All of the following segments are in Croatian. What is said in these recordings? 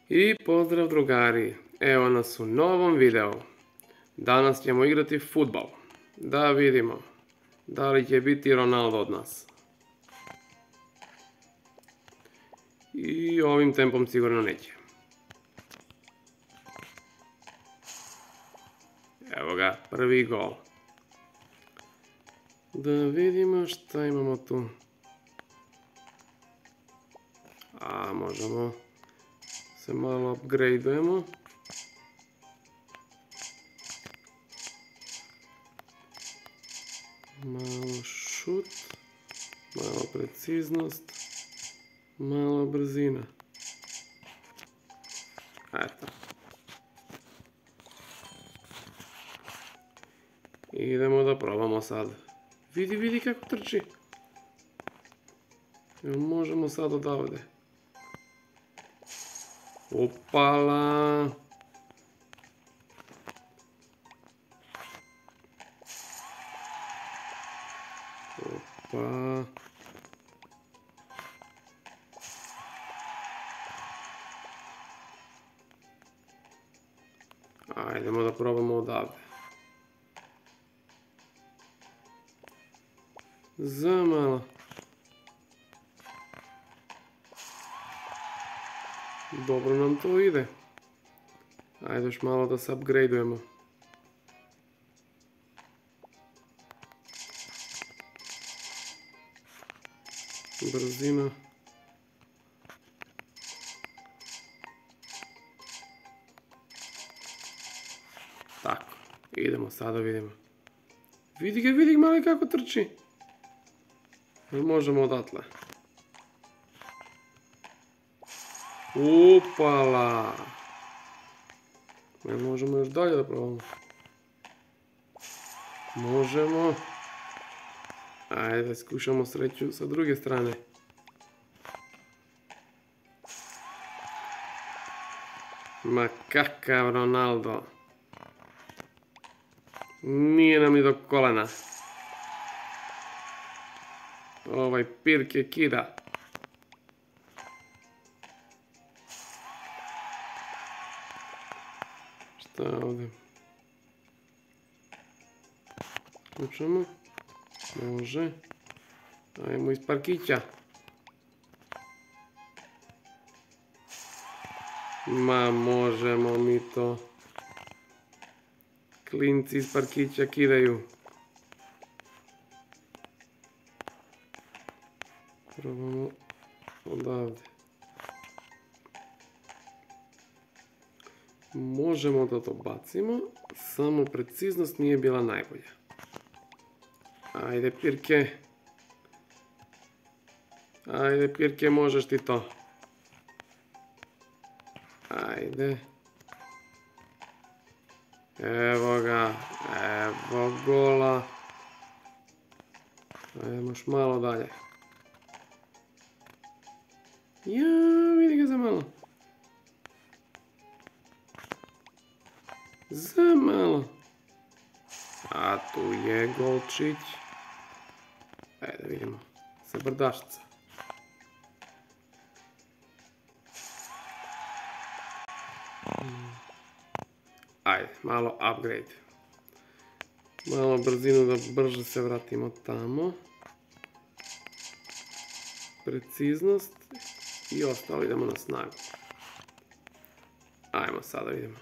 I pozdrav drugari, evo nas u novom videu. Danas ćemo igrati fudbal. Da vidimo da li će biti Ronaldo od nas. I ovim tempom sigurno neće. Evo ga, prvi gol. Da vidimo šta imamo tu. Možemo se malo upgradeujemo. Malo šut, malo preciznost, malo brzina. Eto. Idemo da probamo sad. Vidi kako trči. Možemo sad odavde. Opala. Opa. Ajdemo da probamo odavde. Zamalo. Dobro nam to ide. Ajde još malo da se upgradeujemo. Brzina. Tako, idemo sada vidimo. Vidi mali kako trči. Možemo odatle. Upala. Možemo još dalje da probamo. Možemo. Ajde da iskušamo sreću sa druge strane. Ma kakav Ronaldo. Nije nam ni do kolena. Ovaj Pirke kida. Šta ovdje? Ključamo. Može. Ajmo iz parkića. Ma možemo mi to. Klinci iz parkića kidaju. Probamo odavde. Možemo da to bacimo, samo preciznost nije bila najbolja. Ajde Pirke. Ajde Pirke, možeš ti to. Ajde. Evo ga. Evo gola. Ajmo još malo dalje. Vidi ga za malo. Za malo. A tu je golčić. Ajde vidimo. Sa brdašca. Ajde, malo upgrade. Malo brzinu da brže se vratimo tamo. Preciznost. I ostalo idemo na snagu. Ajmo sada vidimo.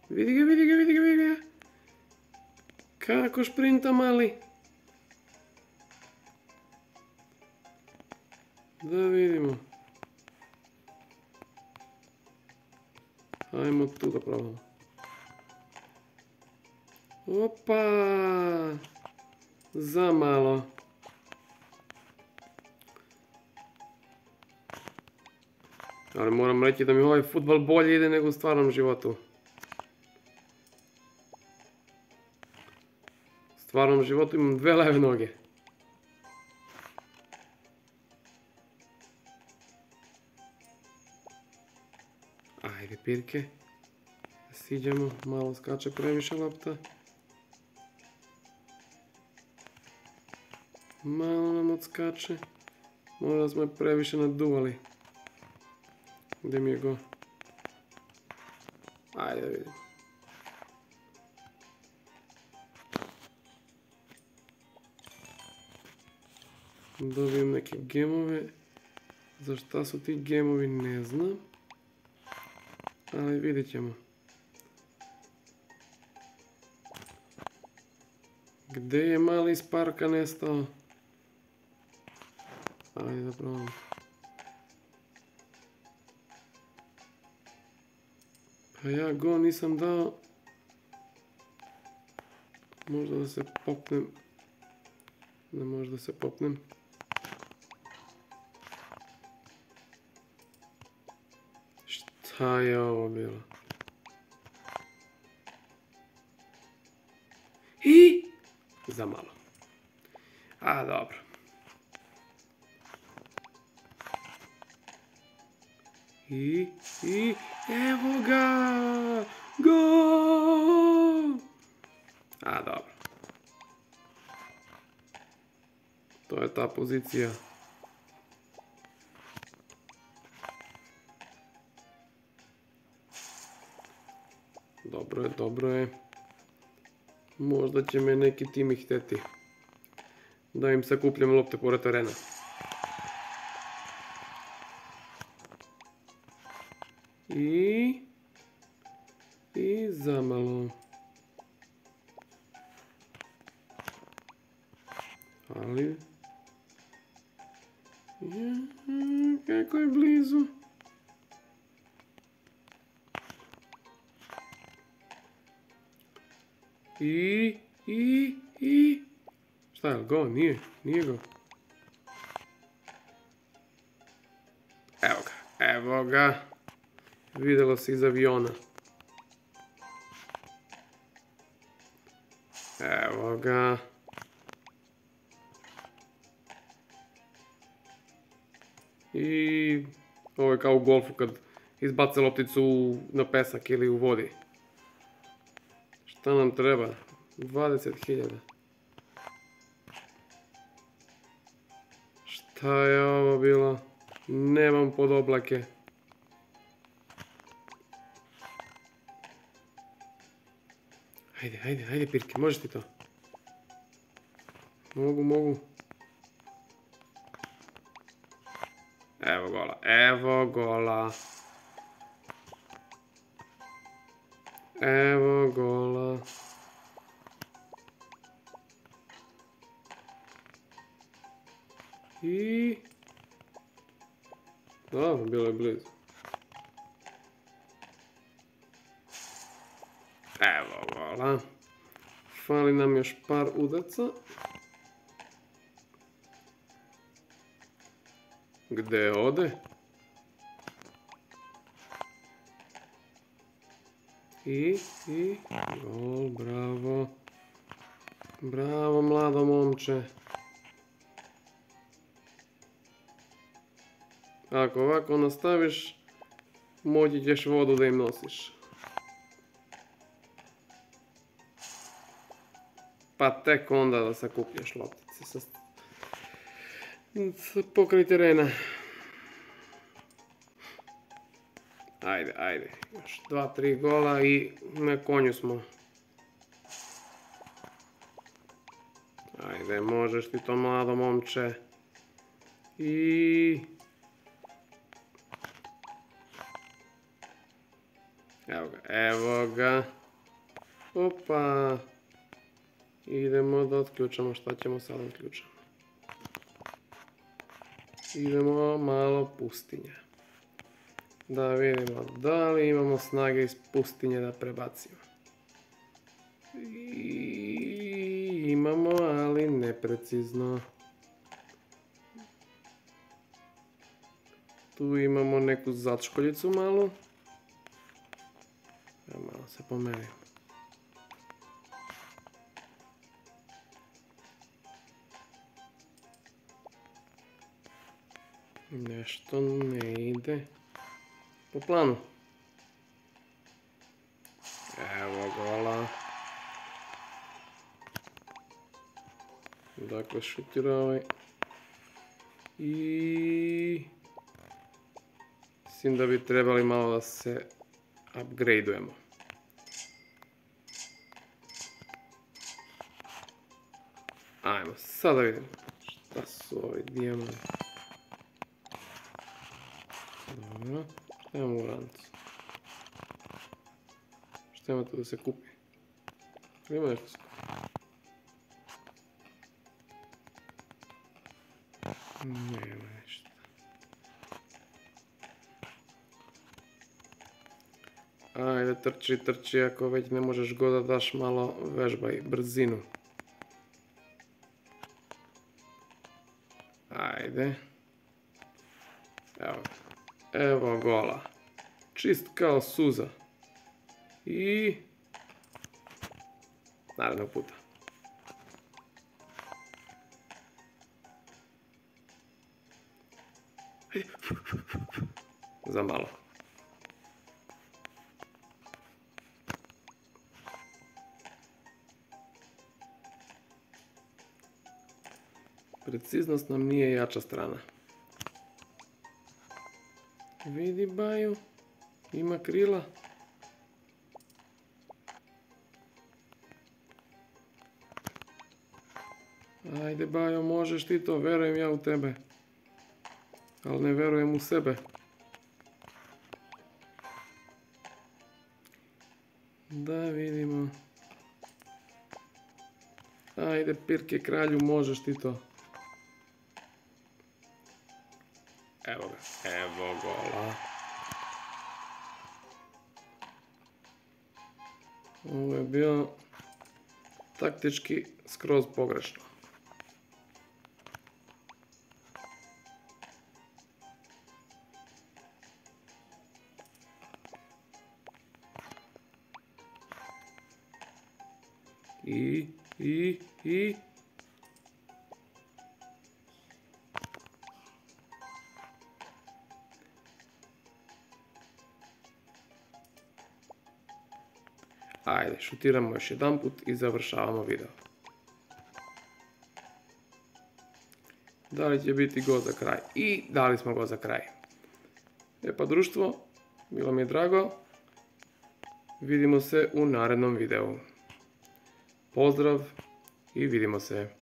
Vidi ga. Kako šprinta mali. Da vidimo. Ajmo tu da probamo. Opa. Za malo. Ali moram reći da mi ovaj fudbal bolje ide nego u stvarnom životu. U stvarnom životu imam dve leve noge. Ajde Pirke. Siđemo, malo skače previše lopta. Malo nam odskače. Možda smo je previše naduvali. Gdje mi je go? Ajde da vidimo. Dobijem neke gemove. Za šta su ti gemovi ne znam. Ali vidjet ćemo. Gde je mali iz parka nestao? Ajde da probam. Pa ja go nisam dao. Možda da se popnem. Ne može da se popnem. Šta je ovo bilo? I za malo. A dobro. I evo ga! Gol! A dobro. To je ta pozicija. Dobro je, dobro je. Možda će me neki tim i hteti da im sakupljam lopte pored terena. I zamalo. Ali... kako je blizu. Šta je, go? Nije go. Evo ga. Vidjelo se iz aviona. Evo ga. I ovo je kao u golfu kad izbace lopticu na pesak ili u vodi. Šta nam treba? 20.000. Šta je ovo bilo? Nemam pod oblake. Ajde Pirke, možeš ti to? Mogu. Evo gola. Evo gola. I... dobro, bilo je blizu. Evo gola. Fali nam još par udaca. Gde ode? I gol, bravo. Bravo, mlado momče. Ako ovako nastaviš, moći ćeš vodu da im nosiš. Pa tek onda da sakupljaš loptice pokraj terena. Ajde. Još 2-3 gola i na konju smo. Ajde, možeš ti to, mlado momče. I... evo ga. Opa. Idemo da otključamo. Šta ćemo sad otključamo? Idemo malo pustinja. Da vidimo da li imamo snage iz pustinje da prebacimo. Imamo, ali neprecizno. Tu imamo neku začkoljicu malu. Malo se pomerim. Nešto ne ide po planu. Evo gola. Dakle, šutira ovaj. I... mislim da bi trebali malo da se upgradeujemo. Ajmo, sada vidimo šta su ovi dijemovi. Dobro, šta imamo u rancu? Šta ima tu da se kupi? Ima nešto se kupi? Nema ništa. Ajde, trči, ako već ne možeš go da daš malo, vežbaj brzinu. Ajde. Evo gola. Čist kao suza. I... narednog puta. Za malo. Preciznost nam nije jača strana. Vidi Baju, ima krila. Ajde Bajo, možeš ti to, verujem ja u tebe. Ali ne verujem u sebe. Da vidimo. Ajde Pirke kralju, možeš ti to. Evo ga, evo gola. Ovo je bio taktički skroz pogrešno. I... Ajde, šutiramo još jedan put i završavamo video. Da li će biti gol za kraj? I dali smo gol za kraj. E pa društvo, bilo mi je drago. Vidimo se u narednom videu. Pozdrav i vidimo se.